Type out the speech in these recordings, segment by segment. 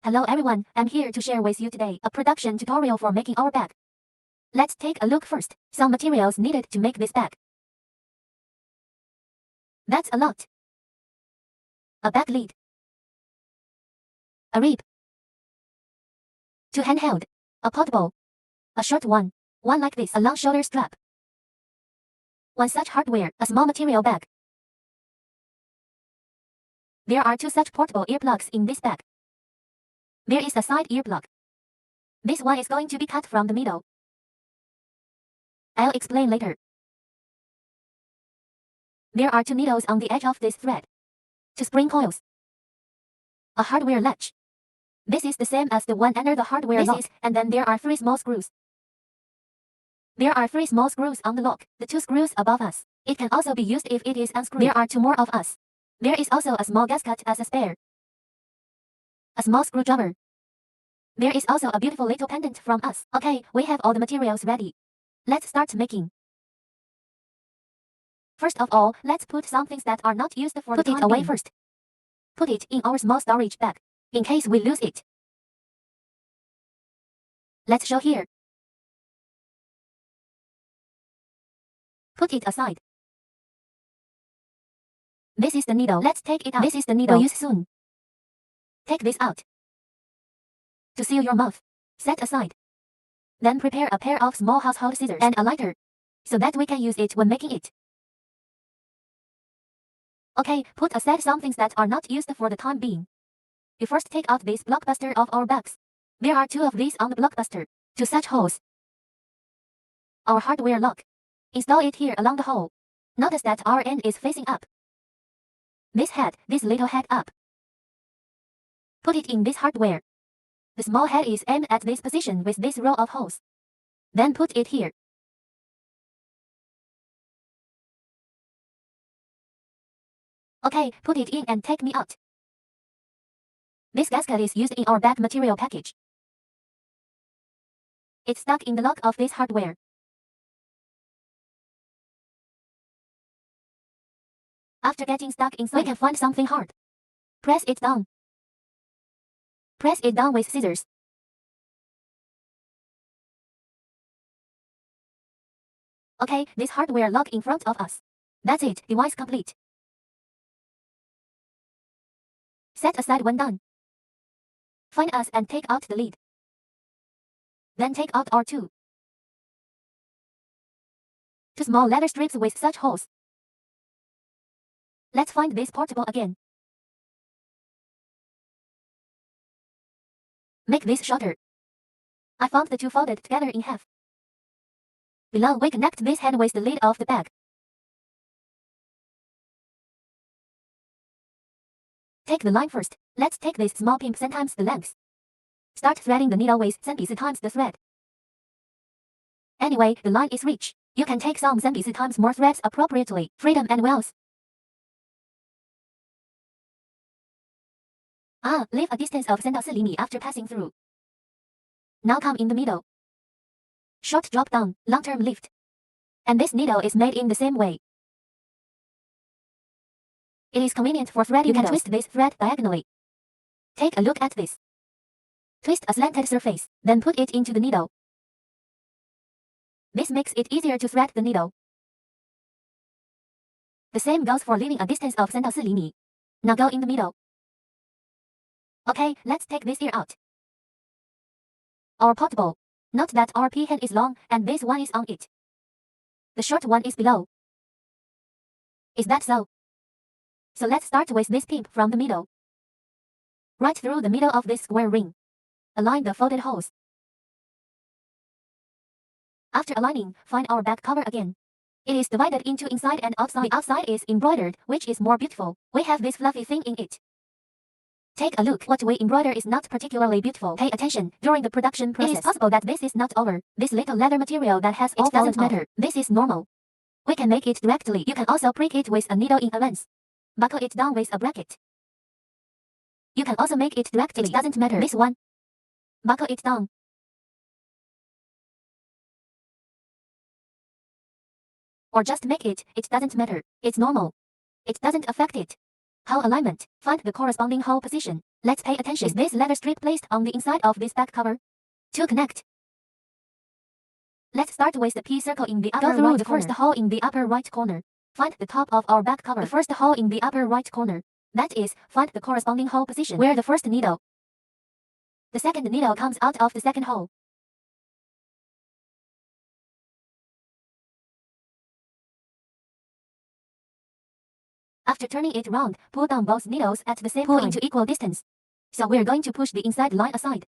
Hello everyone, I'm here to share with you today a production tutorial for making our bag. Let's take a look first. Some materials needed to make this bag. That's a lot. A bag lid. A rib. 2 handheld. A portable. A short one. One like this, a long shoulder strap. One such hardware, a small material bag. There are 2 such portable earplugs in this bag. There is a side earplug. This one is going to be cut from the middle. I'll explain later. There are 2 needles on the edge of this thread. 2 spring coils. A hardware latch. This is the same as the one under the hardware lock, and then there are 3 small screws. There are 3 small screws on the lock, the 2 screws above us. It can also be used if it is unscrewed. There are 2 more of us. There is also a small gasket as a spare. A small screwdriver. There is also a beautiful little pendant from us. Okay, we have all the materials ready. Let's start making. First of all, let's put some things that are not used for the time being. Put it away first. Put it in our small storage bag, in case we lose it. Let's show here. Put it aside. This is the needle. Let's take it out. This is the needle we'll use soon. Take this out. To seal your mouth, set aside. Then prepare a pair of small household scissors and a lighter, so that we can use it when making it. Okay, put aside some things that are not used for the time being. You first take out this blockbuster of our bags. There are 2 of these on the blockbuster, 2 such holes. Our hardware lock. Install it here along the hole. Notice that our end is facing up. This little head up. Put it in this hardware. The small head is aimed at this position with this row of holes. Then put it here. Okay, put it in and take me out. This gasket is used in our bag material package. It's stuck in the lock of this hardware. After getting stuck inside, we can find something hard. Press it down. Press it down with scissors. Okay, this hardware lock in front of us. That's it, device complete. Set aside when done. Find us and take out the lid. Then take out our 2 small leather strips with such holes. Let's find this portable again. Make this shorter. I found the 2 folded together in half. Below, we connect this head with the lid of the bag. Take the line first. Let's take this small pin times the length. Start threading the needle with 3 pieces times the thread. Anyway, the line is rich. You can take some 3 pieces times more threads appropriately. Freedom and wealth. Leave a distance of 3.4 厘米 after passing through. Now come in the middle. Short drop down, long-term lift. And this needle is made in the same way. It is convenient for threading. You can twist this thread diagonally. Take a look at this. Twist a slanted surface, then put it into the needle. This makes it easier to thread the needle. The same goes for leaving a distance of 3.4 厘米. Now go in the middle. Okay, let's take this ear out. Our portable. Note that our P hand is long and this one is on it. The short one is below. Is that so? So let's start with this pin from the middle. Right through the middle of this square ring. Align the folded holes. After aligning, find our back cover again. It is divided into inside and outside. The outside is embroidered, which is more beautiful. We have this fluffy thing in it. Take a look. What we embroider is not particularly beautiful. Pay attention. During the production process, it is possible that this is not over. This little leather material that has all fallen off. It doesn't matter. This is normal. We can make it directly. You can also prick it with a needle in advance. Buckle it down with a bracket. You can also make it directly. It doesn't matter. This one. Buckle it down. Or just make it. It doesn't matter. It's normal. It doesn't affect it. Hole alignment. Find the corresponding hole position. Let's pay attention. Is this leather strip placed on the inside of this back cover? To connect, let's start with the P circle in the upper right corner. Go through the first hole in the upper right corner. Find the top of our back cover. The first hole in the upper right corner. That is, find the corresponding hole position where the first needle. The second needle comes out of the second hole. After turning it round, pull down both needles at the same time. Pull into equal distance. So we're going to push the inside line aside.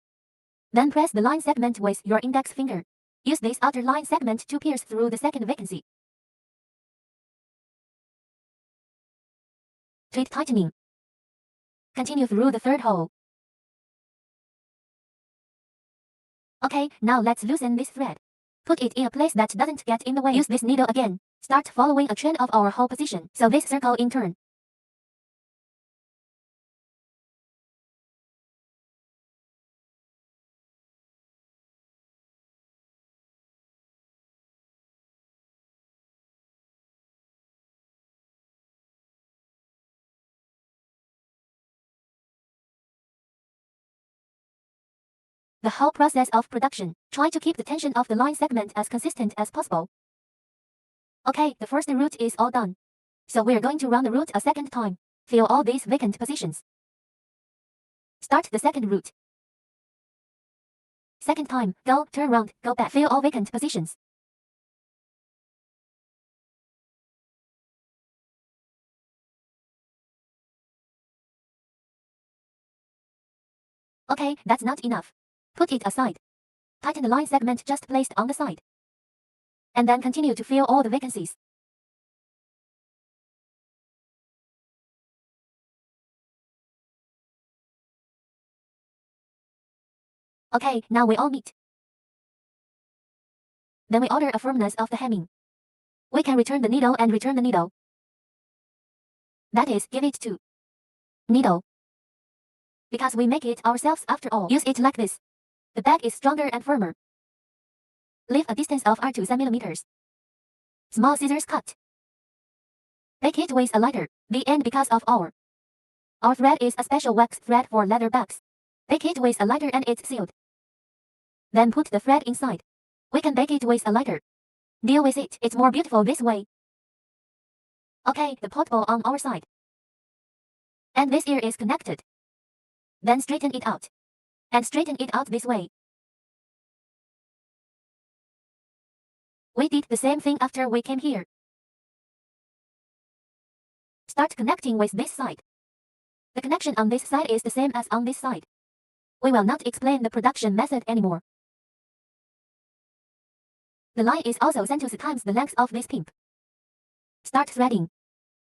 Then press the line segment with your index finger. Use this outer line segment to pierce through the second vacancy. Treat tightening. Continue through the third hole. Okay, now let's loosen this thread. Put it in a place that doesn't get in the way. Use this needle again. Start following a trend of our hole position. So this circle in turn. The whole process of production. Try to keep the tension of the line segment as consistent as possible. Okay, the first route is all done. So we're going to run the route a second time. Fill all these vacant positions. Start the second route. Second time, go, turn round, go back. Fill all vacant positions. Okay, that's not enough. Put it aside. Tighten the line segment just placed on the side. And then continue to fill all the vacancies. Okay, now we all meet. Then we order a firmness of the hemming. We can return the needle and return the needle. That is, give it to needle. Because we make it ourselves after all. Use it like this. The bag is stronger and firmer. Leave a distance of R to 7 millimeters. Small scissors cut. Bake it with a lighter. The end because of our thread is a special wax thread for leather bags. Bake it with a lighter and it's sealed. Then put the thread inside. We can bake it with a lighter. Deal with it. It's more beautiful this way. Okay, the portable on our side. And this ear is connected. Then straighten it out. And straighten it out this way. We did the same thing after we came here. Start connecting with this side. The connection on this side is the same as on this side. We will not explain the production method anymore. The line is also 10 times the length of this pimp. Start threading.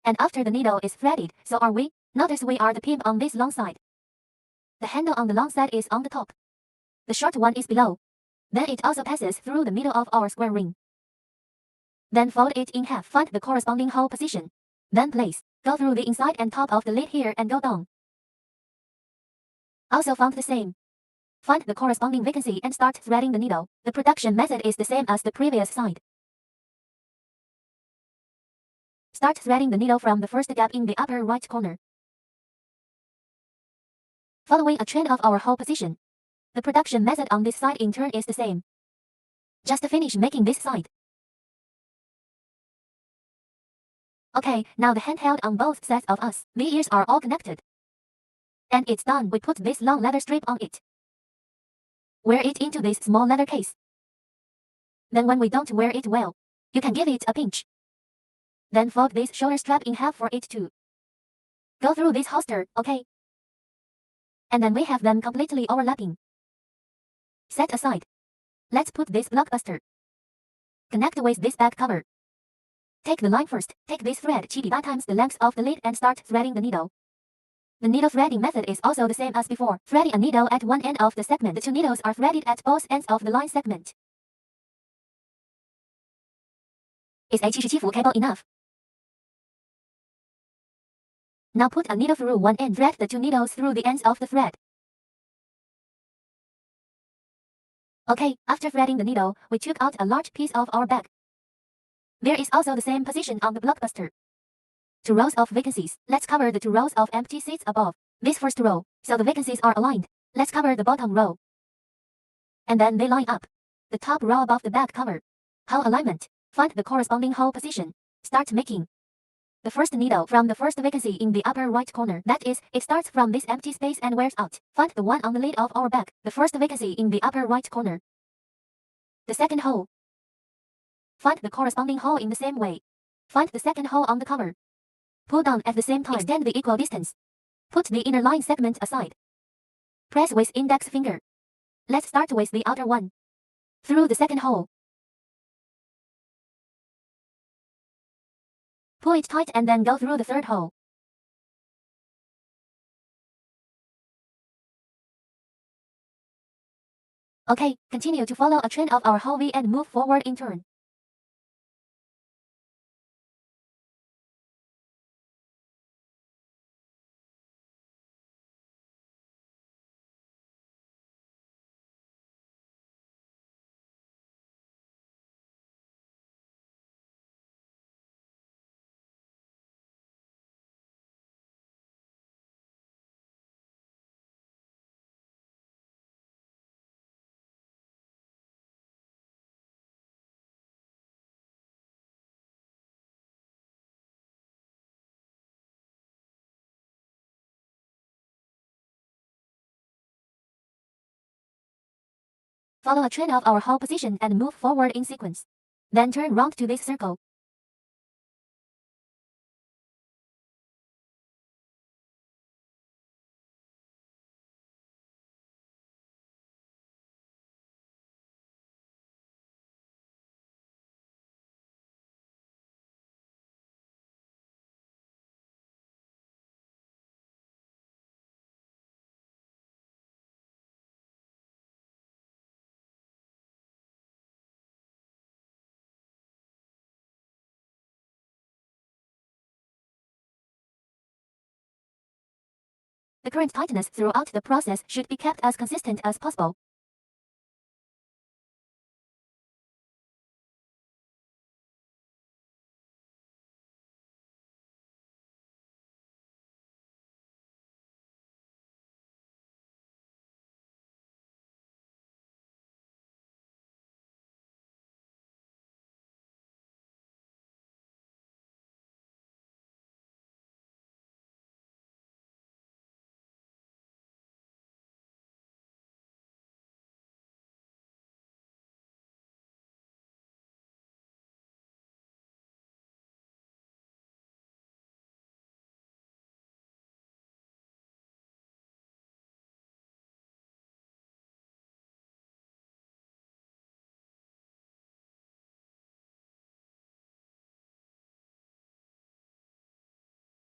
And after the needle is threaded, so are we. Notice we are the pimp on this long side. The handle on the long side is on the top. The short one is below. Then it also passes through the middle of our square ring. Then fold it in half. Find the corresponding hole position. Then place. Go through the inside and top of the lid here and go down. Also found the same. Find the corresponding vacancy and start threading the needle. The production method is the same as the previous side. Start threading the needle from the first gap in the upper right corner. Following a trend of our hole position. The production method on this side in turn is the same. Just finish making this side. Okay, now the hand held on both sides of us. The ears are all connected. And it's done. We put this long leather strip on it. Wear it into this small leather case. Then when we don't wear it well, you can give it a pinch. Then fold this shoulder strap in half for it to go through this holster, okay? And then we have them completely overlapping. Set aside. Let's put this blockbuster. Connect with this back cover. Take the line first. Take this thread 5 times the length of the lid and start threading the needle. The needle threading method is also the same as before. Threading a needle at one end of the segment. The two needles are threaded at both ends of the line segment. Is H17 cable enough? Now put a needle through one end. Thread the two needles through the ends of the thread. Okay, after threading the needle, we took out a large piece of our bag. There is also the same position on the blockbuster. 2 rows of vacancies. Let's cover the 2 rows of empty seats above. this first row, so the vacancies are aligned. Let's cover the bottom row. And then they line up. The top row above the back cover. Hole alignment. Find the corresponding hole position. Start making. The first needle from the first vacancy in the upper right corner. That is, it starts from this empty space and wears out. Find the one on the lid of our bag. The first vacancy in the upper right corner. The second hole. Find the corresponding hole in the same way. Find the second hole on the cover. Pull down at the same time. Extend the equal distance. Put the inner line segment aside. Press with index finger. Let's start with the outer one. Through the second hole. Pull it tight and then go through the third hole. Okay, continue to follow a trend of our hole V and move forward in turn. Follow a trend of our hole position and move forward in sequence. Then turn round to this circle. The current tightness throughout the process should be kept as consistent as possible.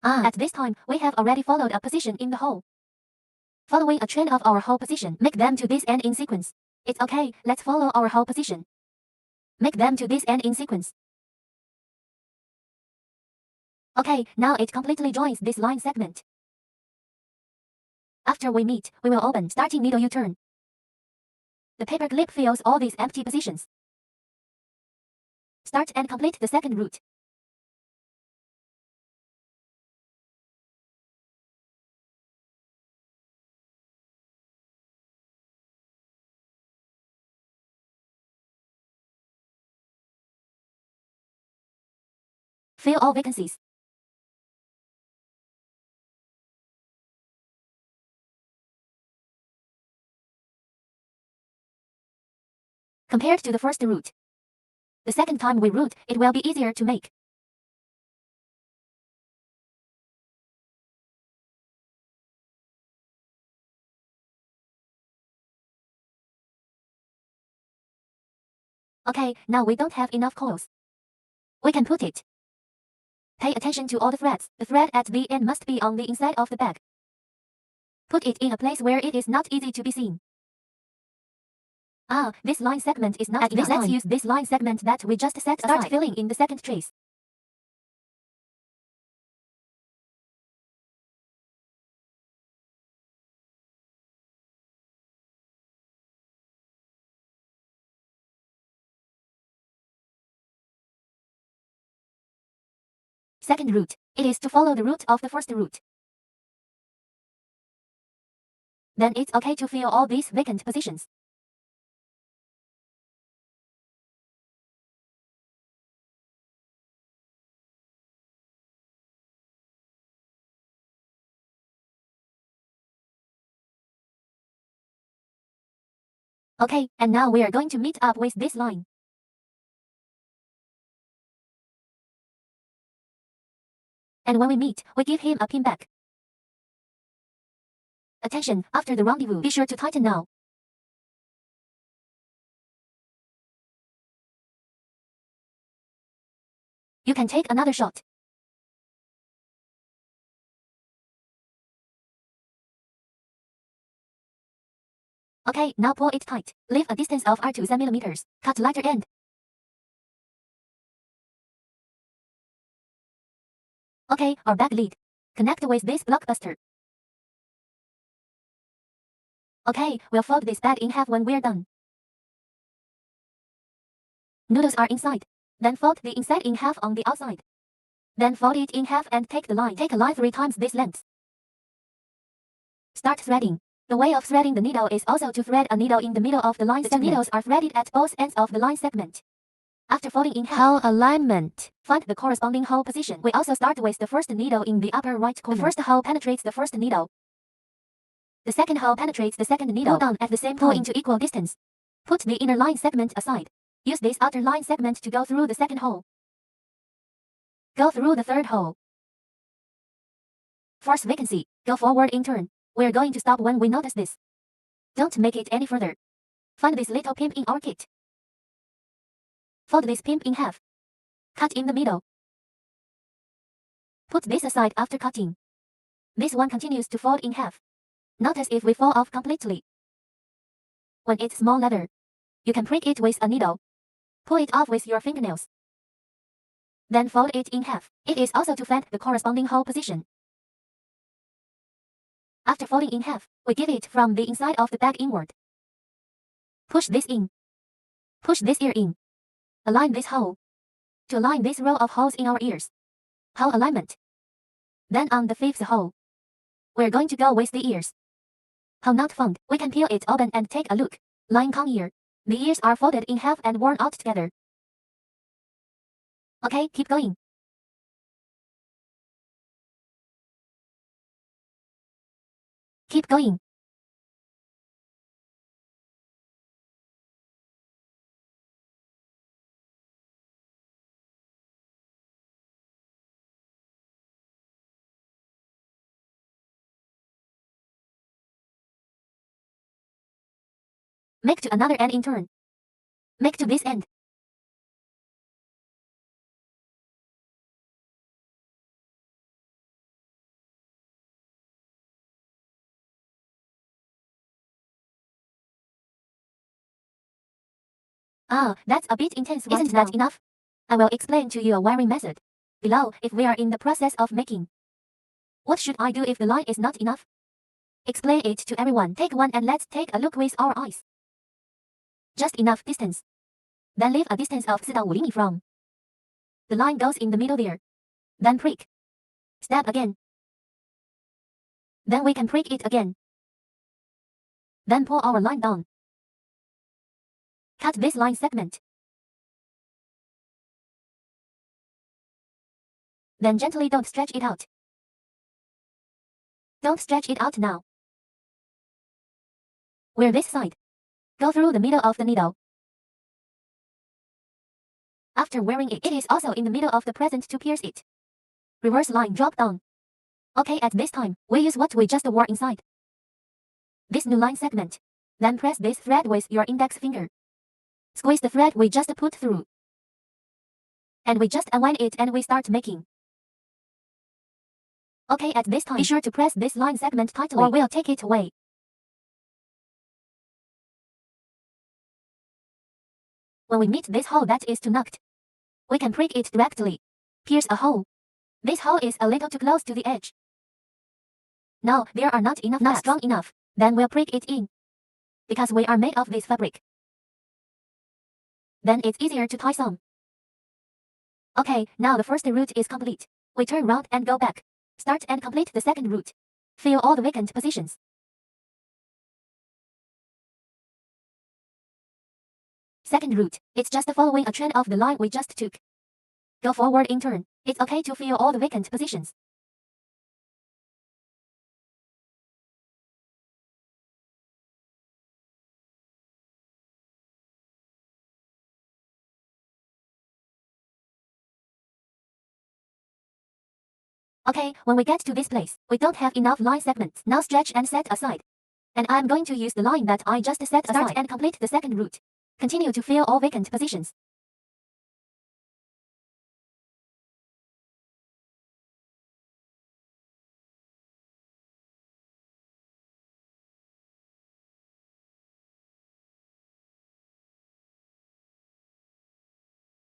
At this time, we have already followed a position in the hole. Following a trend of our hole position, make them to this end in sequence. It's okay, let's follow our hole position. Make them to this end in sequence. Okay, now it completely joins this line segment. After we meet, we will open starting needle U-turn. The paper clip fills all these empty positions. Start and complete the second route. Fill all vacancies. Compared to the first route, the second time we route, it will be easier to make. Okay, now we don't have enough coils. We can put it. Pay attention to all the threads. The thread at the end must be on the inside of the bag. Put it in a place where it is not easy to be seen. This line segment is not enough. Let's use this line segment that we just set aside. Start filling in the second trace. Second route. It is to follow the route of the first route. Then it's okay to fill all these vacant positions. Okay, and now we are going to meet up with this line. And when we meet, we give him a pin back. Attention, after the rendezvous, be sure to tighten now. You can take another shot. Okay, now pull it tight. Leave a distance of R to 10 millimeters. Cut lighter end. Okay, our back lead. Connect with this blockbuster. Okay, we'll fold this bag in half when we're done. Noodles are inside. Then fold the inside in half on the outside. Then fold it in half and take the line. Take a line 3 times this length. Start threading. The way of threading the needle is also to thread a needle in the middle of the line segment. The needles are threaded at both ends of the line segment. After folding in half, hole alignment. Find the corresponding hole position. We also start with the first needle in the upper right corner. The first hole penetrates the first needle. The second hole penetrates the second needle. Pull down at the same time. Pull into equal distance. Put the inner line segment aside. Use this outer line segment to go through the second hole. Go through the third hole. Force vacancy. Go forward in turn. We're going to stop when we notice this. Don't make it any further. Find this little pimp in our kit. Fold this pimp in half. Cut in the middle. Put this aside after cutting. This one continues to fold in half. Notice if we fall off completely. When it's small leather, you can prick it with a needle. Pull it off with your fingernails. Then fold it in half. It is also to find the corresponding hole position. After folding in half, we give it from the inside of the bag inward. Push this in. Push this ear in. Align this hole. To align this row of holes in our ears. Hole alignment. Then on the 5th hole, we're going to go with the ears. Hole not found. We can peel it open and take a look. Line con ear. The ears are folded in half and worn out together. Okay, keep going. Keep going. Make to another end in turn. Make to this end. Ah, that's a bit intense, right? Isn't that enough? I will explain to you a wiring method below if we are in the process of making. What should I do if the line is not enough? Explain it to everyone. Take one and let's take a look with our eyes. Just enough distance. Then leave a distance of 4 to 5 厘米 from. The line goes in the middle there. Then prick. Stab again. Then we can prick it again. Then pull our line down. Cut this line segment. Then gently don't stretch it out. Don't stretch it out now. Wear this side. Go through the middle of the needle. After wearing it, it is also in the middle of the present to pierce it. Reverse line drop down. Okay, at this time, we use what we just wore inside. This new line segment. Then press this thread with your index finger. Squeeze the thread we just put through. And we just unwind it and we start making. Okay, at this time, be sure to press this line segment tightly or we'll take it away. When we meet this hole that is too knocked, we can prick it directly. Pierce a hole. This hole is a little too close to the edge. No, there are not enough not strong enough. Then we'll prick it in. Because we are made of this fabric. Then it's easier to tie some. Okay, now the first route is complete. We turn round and go back. Start and complete the second route. Fill all the vacant positions. Second route, it's just following a trend of the line we just took. Go forward in turn. It's okay to fill all the vacant positions. Okay, when we get to this place, we don't have enough line segments. Now stretch and set aside. And I'm going to use the line that I just set aside and complete the second route. Continue to fill all vacant positions.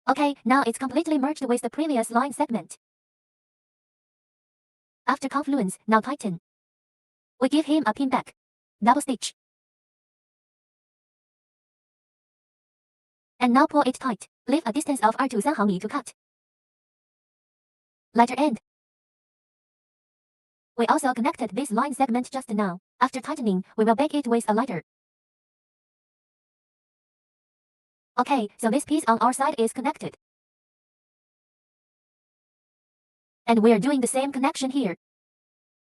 Okay, now it's completely merged with the previous line segment. After confluence, now tighten. We give him a pin back. Double stitch. And now pull it tight. Leave a distance of 2 to 3 毫米 to cut. Lighter end. We also connected this line segment just now. After tightening, we will bake it with a lighter. Okay, so this piece on our side is connected. And we're doing the same connection here.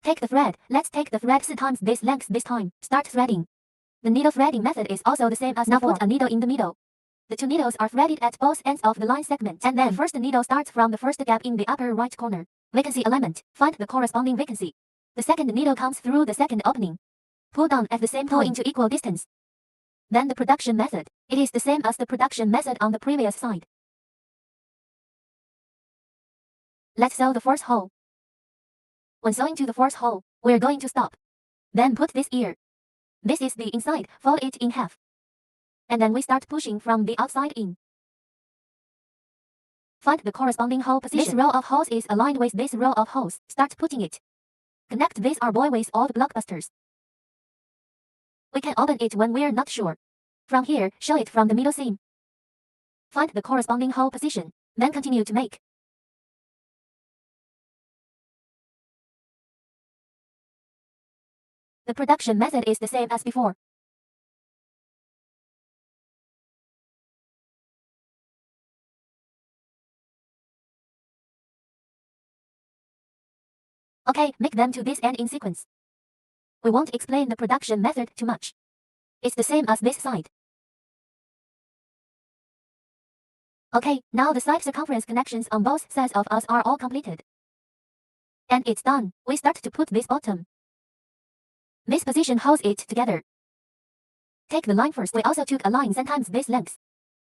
Take the thread. Let's take the thread 4 times this length this time. Start threading. The needle threading method is also the same as now before. Put a needle in the middle. The 2 needles are threaded at both ends of the line segment. And then the first needle starts from the first gap in the upper right corner. Vacancy alignment. Find the corresponding vacancy. The second needle comes through the second opening. Pull down at the same time. Pull into equal distance. Then the production method. It is the same as the production method on the previous side. Let's sew the first hole. When sewing to the first hole, we're going to stop. Then put this ear. This is the inside. Fold it in half. And then we start pushing from the outside in. Find the corresponding hole position. This row of holes is aligned with this row of holes. Start putting it. Connect this R-boy with all the blockbusters. We can open it when we're not sure. From here, show it from the middle seam. Find the corresponding hole position. Then continue to make. The production method is the same as before. Okay, make them to this end in sequence. We won't explain the production method too much. It's the same as this side. Okay, now the side circumference connections on both sides of us are all completed. And it's done. We start to put this bottom. This position holds it together. Take the line first. We also took a line 10 times this length.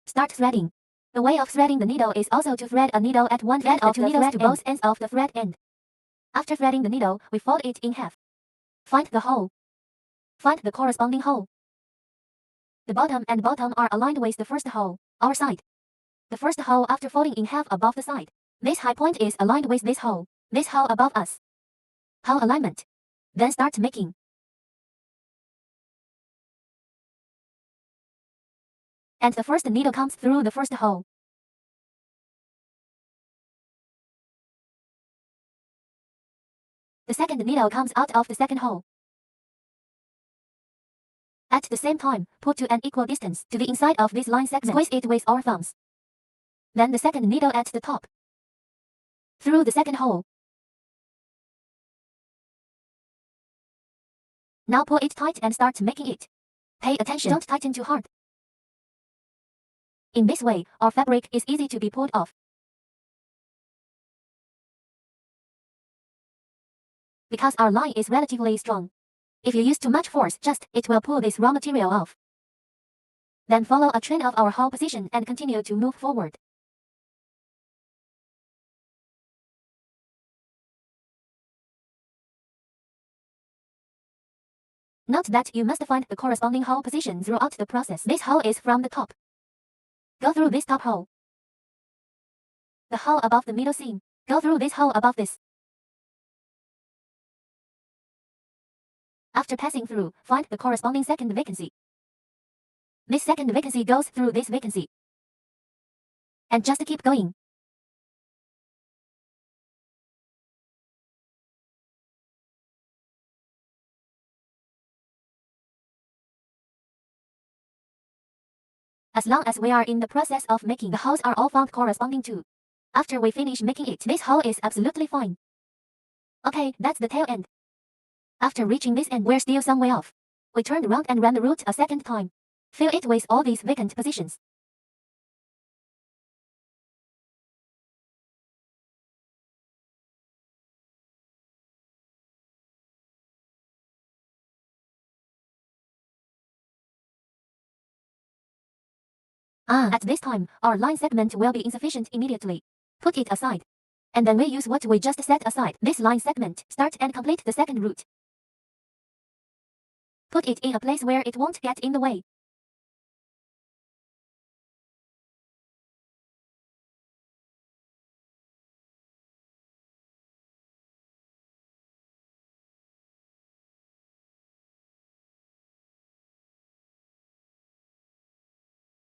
Start threading. The way of threading the needle is also to thread a needle at one end of the needles to both ends of the thread end. After threading the needle, we fold it in half. Find the hole. Find the corresponding hole. The bottom and bottom are aligned with the first hole, our side. The first hole after folding in half above the side. This high point is aligned with this hole above us. Hole alignment. Then start making. And the first needle comes through the first hole. The second needle comes out of the second hole. At the same time, put to an equal distance to the inside of this line segment. Squeeze it with our thumbs. Then the second needle at the top. Through the second hole. Now pull it tight and start making it. Pay attention, don't tighten too hard. In this way, our fabric is easy to be pulled off. Because our line is relatively strong. If you use too much force, it will pull this raw material off. Then follow a trend of our hole position and continue to move forward. Note that you must find the corresponding hole position throughout the process. This hole is from the top. Go through this top hole. The hole above the middle seam. Go through this hole above this. After passing through, find the corresponding second vacancy. This second vacancy goes through this vacancy. And just keep going. As long as we are in the process of making, the holes are all found corresponding to. After we finish making it, this hole is absolutely fine. Okay, that's the tail end. After reaching this end, we're still some way off. We turned around and ran the route a second time. Fill it with all these vacant positions. At this time, our line segment will be insufficient immediately. Put it aside. And then we use what we just set aside. This line segment, start and complete the second route. Put it in a place where it won't get in the way.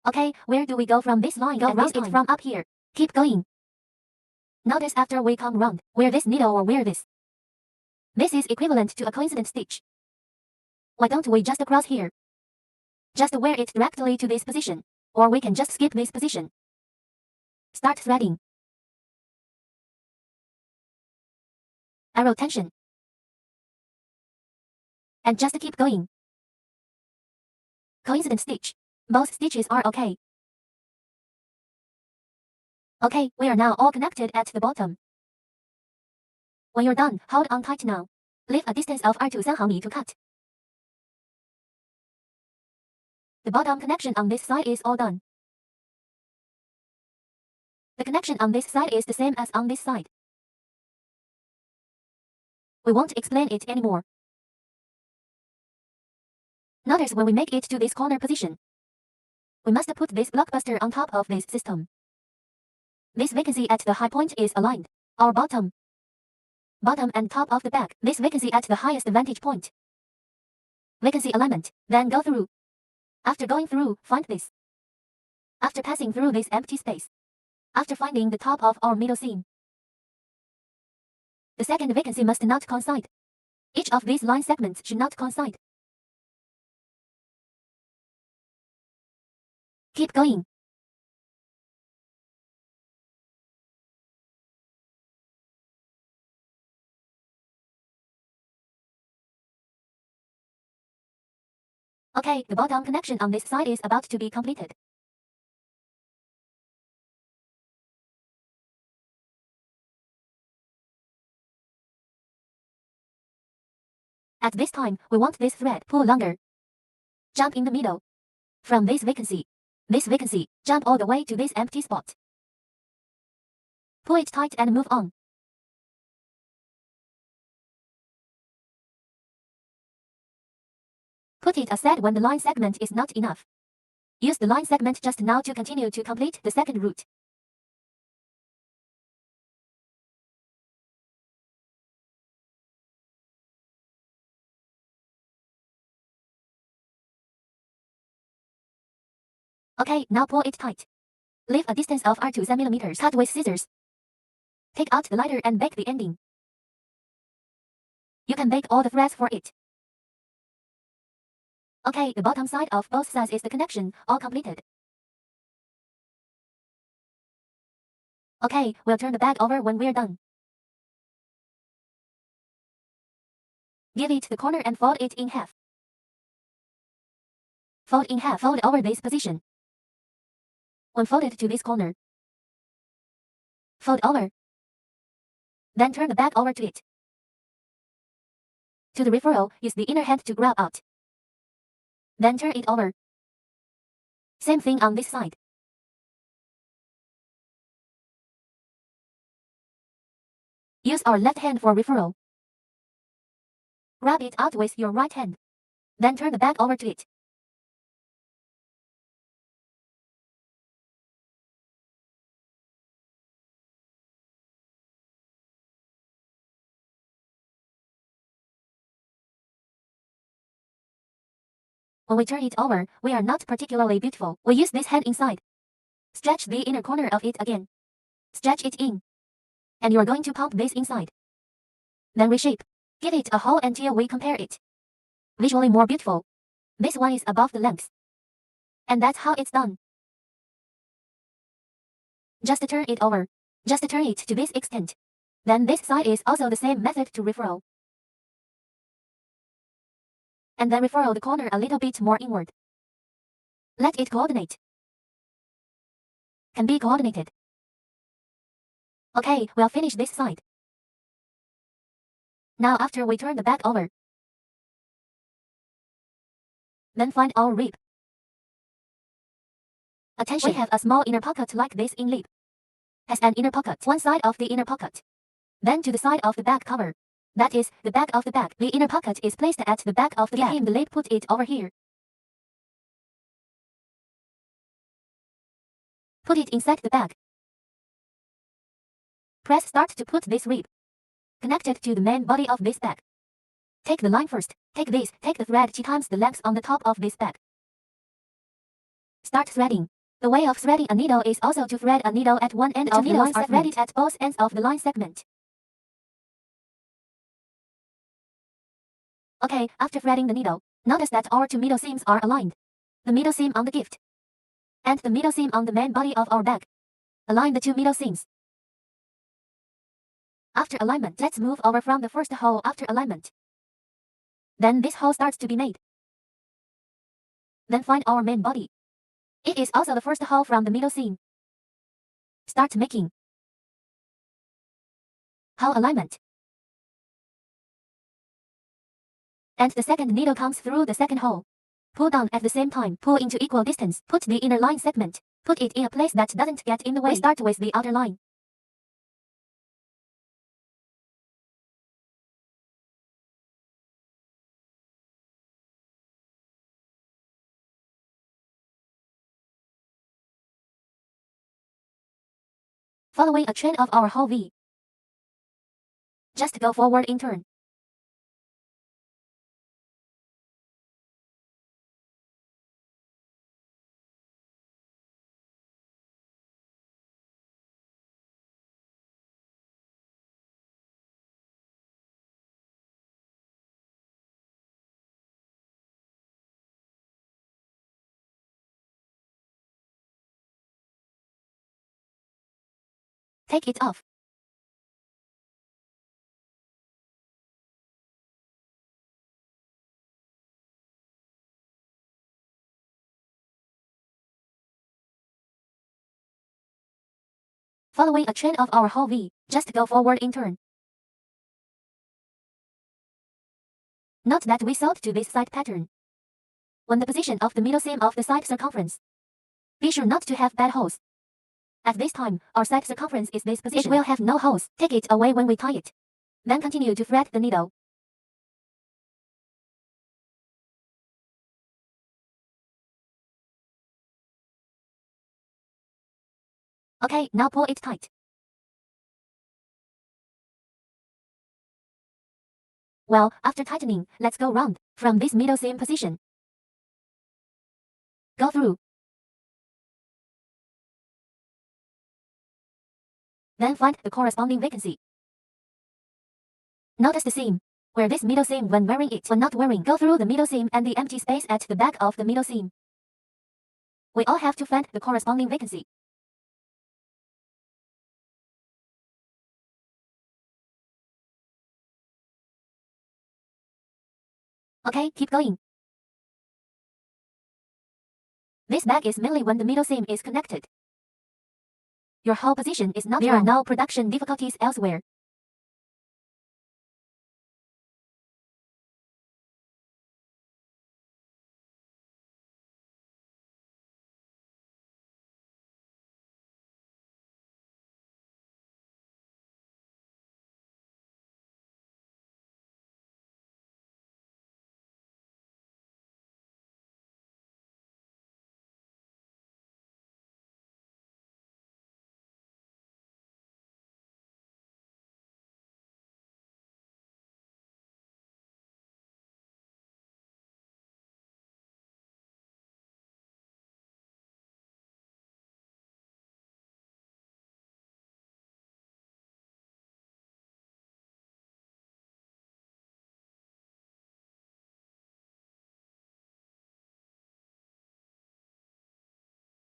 Okay, where do we go from this line? Go around it from up here. Keep going. Notice after we come round, wear this needle or wear this. This is equivalent to a coincident stitch. Why don't we just cross here? Just wear it directly to this position. Or we can just skip this position. Start threading. Arrow tension. And just keep going. Coincident stitch. Both stitches are okay. Okay, we are now all connected at the bottom. When you're done, hold on tight now. Leave a distance of 2 3 毫米 to cut. The bottom connection on this side is all done. The connection on this side is the same as on this side. We won't explain it anymore. Notice when we make it to this corner position, we must put this blockbuster on top of this system. This vacancy at the high point is aligned. Our bottom and top of the back. This vacancy at the highest vantage point. Vacancy alignment. Then go through. After going through, find this. After passing through this empty space. After finding the top of our middle seam. The second vacancy must not coincide. Each of these line segments should not coincide. Keep going. Okay, the bottom connection on this side is about to be completed. At this time, we want this thread pull longer. Jump in the middle. From this vacancy, jump all the way to this empty spot. Pull it tight and move on. Put it aside when the line segment is not enough. Use the line segment just now to continue to complete the second route. Okay, now pull it tight. Leave a distance of 2 cm. Cut with scissors. Take out the lighter and bake the ending. You can bake all the threads for it. Okay, the bottom side of both sides is the connection, all completed. Okay, we'll turn the bag over when we're done. Give it the corner and fold it in half. Fold in half, fold over this position. When folded to this corner, fold over. Then turn the bag over to it. To the referral, use the inner hand to grab out. Then turn it over. Same thing on this side. Use our left hand for referral. Grab it out with your right hand. Then turn the bag over to it. When we turn it over, we are not particularly beautiful. We use this hand inside. Stretch the inner corner of it again. Stretch it in. And you are going to pump this inside. Then reshape. Give it a hole until we compare it. Visually more beautiful. This one is above the length. And that's how it's done. Just turn it over. Just turn it to this extent. Then this side is also the same method to refurl. And then refurl the corner a little bit more inward. Let it coordinate. Can be coordinated. Okay, we'll finish this side. Now after we turn the back over, then find our rib. Attention, we have a small inner pocket like this in lip. Has an inner pocket, one side of the inner pocket. Then to the side of the back cover. That is, the back of the bag. The inner pocket is placed at the back of the bag. Give him the lip, put it over here. Put it inside the bag. Press start to put this rib connected to the main body of this bag. Take the line first. Take this. Take the thread 2 times the length on the top of this bag. Start threading. The way of threading a needle is also to thread a needle at one end of the line segment. Are threaded at both ends of the line segment. Okay, after threading the needle, notice that our 2 middle seams are aligned. The middle seam on the gift and the middle seam on the main body of our bag. Align the 2 middle seams. After alignment, let's move over from the first hole after alignment. Then this hole starts to be made. Then find our main body. It is also the first hole from the middle seam. Start making hole alignment. And the second needle comes through the second hole. Pull down at the same time. Pull into equal distance. Put the inner line segment. Put it in a place that doesn't get in the way. We start with the outer line. Following a chain of our whole V. Just go forward in turn. Take it off. Following a chain of our whole V, just go forward in turn. Note that we sewed to this side pattern. When the position of the middle seam of the side circumference, be sure not to have bad holes. At this time, our side circumference is this position. It will have no holes. Take it away when we tie it. Then continue to thread the needle. Okay, now pull it tight. Well, after tightening, let's go round from this middle seam position. Go through. Then find the corresponding vacancy. Notice the seam, where this middle seam when wearing it. When not wearing, go through the middle seam and the empty space at the back of the middle seam. We all have to find the corresponding vacancy. Okay, keep going. This bag is mainly when the middle seam is connected. Your whole position is not wrong. There are no production difficulties elsewhere.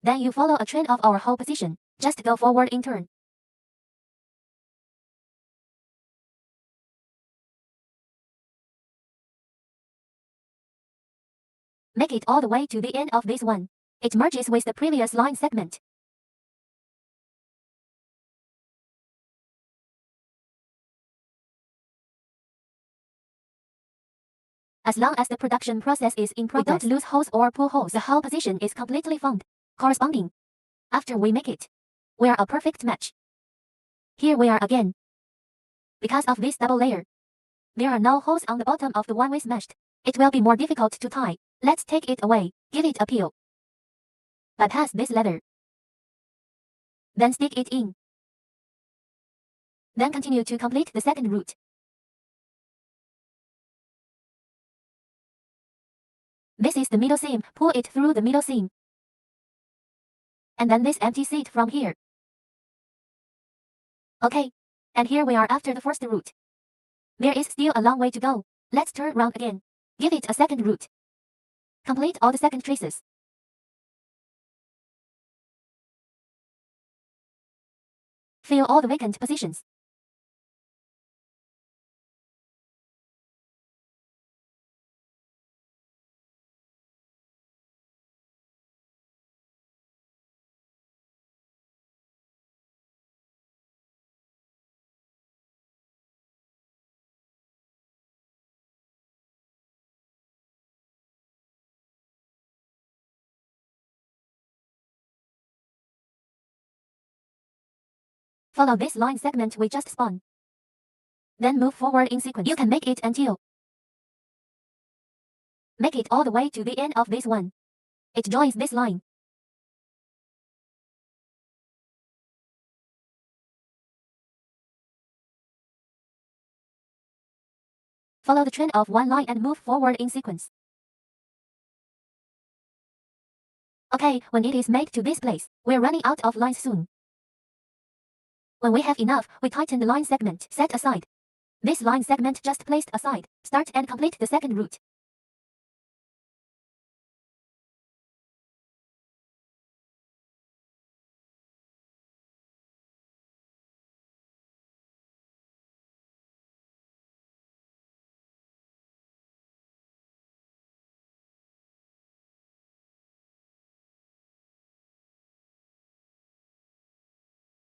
Then you follow a trend of our whole position. Just go forward in turn. Make it all the way to the end of this one. It merges with the previous line segment. As long as the production process is in progress, we don't lose holes or pull holes. The whole position is completely formed, corresponding. After we make it, we are a perfect match. Here we are again. Because of this double layer, there are no holes on the bottom of the one we smashed. It will be more difficult to tie. Let's take it away, give it a peel. Bypass this leather. Then stick it in. Then continue to complete the second root. This is the middle seam, pull it through the middle seam. And then this empty seat from here. Okay, and here we are after the first root. There is still a long way to go. Let's turn round again. Give it a second root. Complete all the second traces. Fill all the vacant positions. Follow this line segment we just spun. Then move forward in sequence. You can make it until. Make it all the way to the end of this one. It joins this line. Follow the trend of one line and move forward in sequence. Okay, when it is made to this place, we're running out of lines soon. When we have enough, we tighten the line segment set aside. This line segment just placed aside. Start and complete the second root.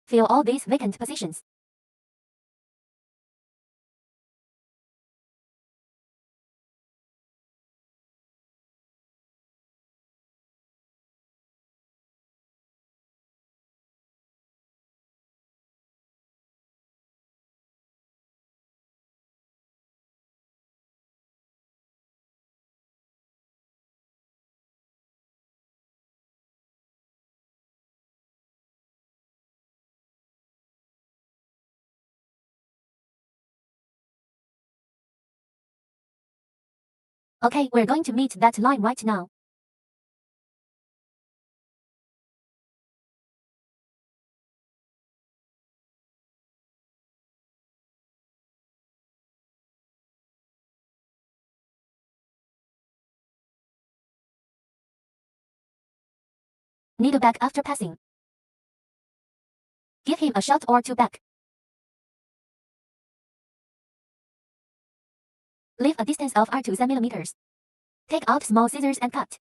Fill all these vacant positions. Okay, we're going to meet that line right now. Needle back after passing. Give him a shot or two back. Leave a distance of R to 7 millimeters. Take out small scissors and cut.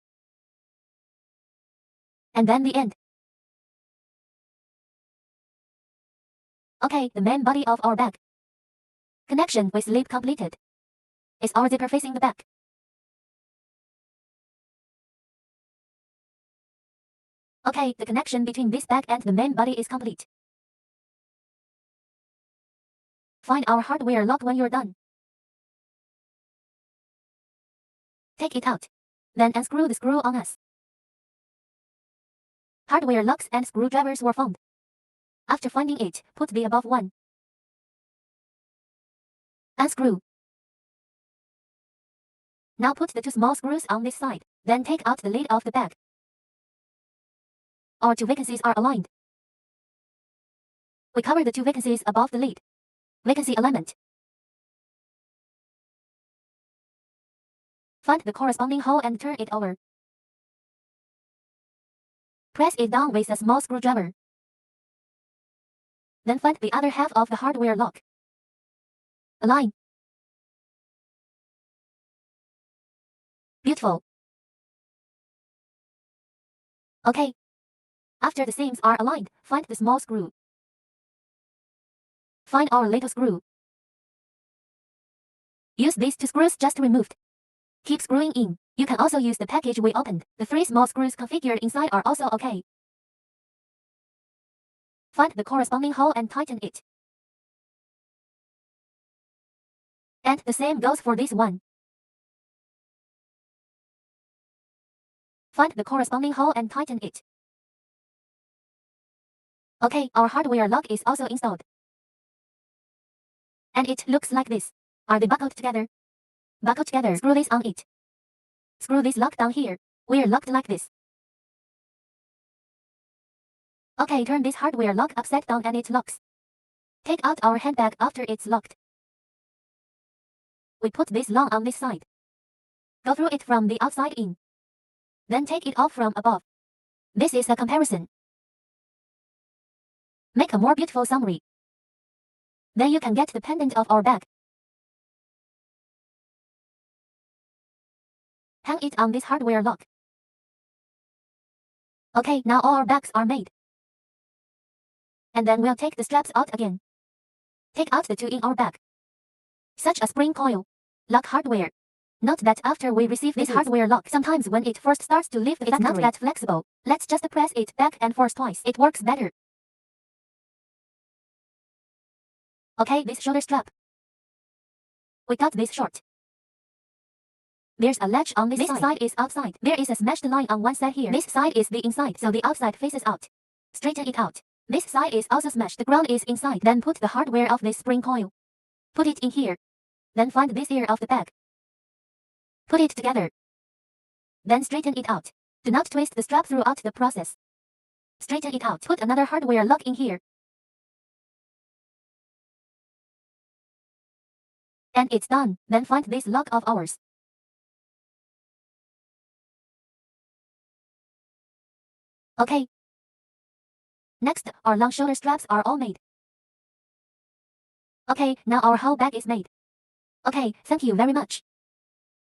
And then the end. Okay, the main body of our bag. Connection with lip completed. Is our zipper facing the back? Okay, the connection between this bag and the main body is complete. Find our hardware lock when you're done. Take it out. Then unscrew the screw on us. Hardware locks and screwdrivers were found. After finding it, put the above one. Unscrew. Now put the two small screws on this side. Then take out the lid of the bag. Our two vacancies are aligned. We cover the two vacancies above the lid. Vacancy alignment. Find the corresponding hole and turn it over. Press it down with a small screwdriver. Then find the other half of the hardware lock. Align. Beautiful. Okay. After the seams are aligned, find the small screw. Find our little screw. Use these 2 screws just removed. Keep screwing in. You can also use the package we opened. The 3 small screws configured inside are also okay. Find the corresponding hole and tighten it. And the same goes for this one. Find the corresponding hole and tighten it. Okay, our hardware lock is also installed. And it looks like this. Are they buckled together? Buckled together. Screw this on it. Screw this lock down here. We're locked like this. Okay, turn this hardware lock upside down and it locks. Take out our handbag after it's locked. We put this long on this side. Go through it from the outside in. Then take it off from above. This is a comparison. Make a more beautiful summary. Then you can get the pendant of our bag. Hang it on this hardware lock. Okay, now all our bags are made. And then we'll take the straps out again. Take out the 2 in our bag. Such a spring coil. Lock hardware. Note that after we receive this hardware lock, sometimes when it first starts to leave the factory, it's not that flexible. Let's just press it back and forth twice. It works better. Okay, this shoulder strap. We cut this short. There's a latch on this side. This side is outside. There is a smashed line on one side here. This side is the inside, so the outside faces out. Straighten it out. This side is also smashed. The ground is inside. Then put the hardware of this spring coil. Put it in here. Then find this ear of the bag. Put it together. Then straighten it out. Do not twist the strap throughout the process. Straighten it out. Put another hardware lock in here. And it's done. Then find this lock of ours. Okay. Next, our long shoulder straps are all made. Okay, now our whole bag is made. Okay, thank you very much.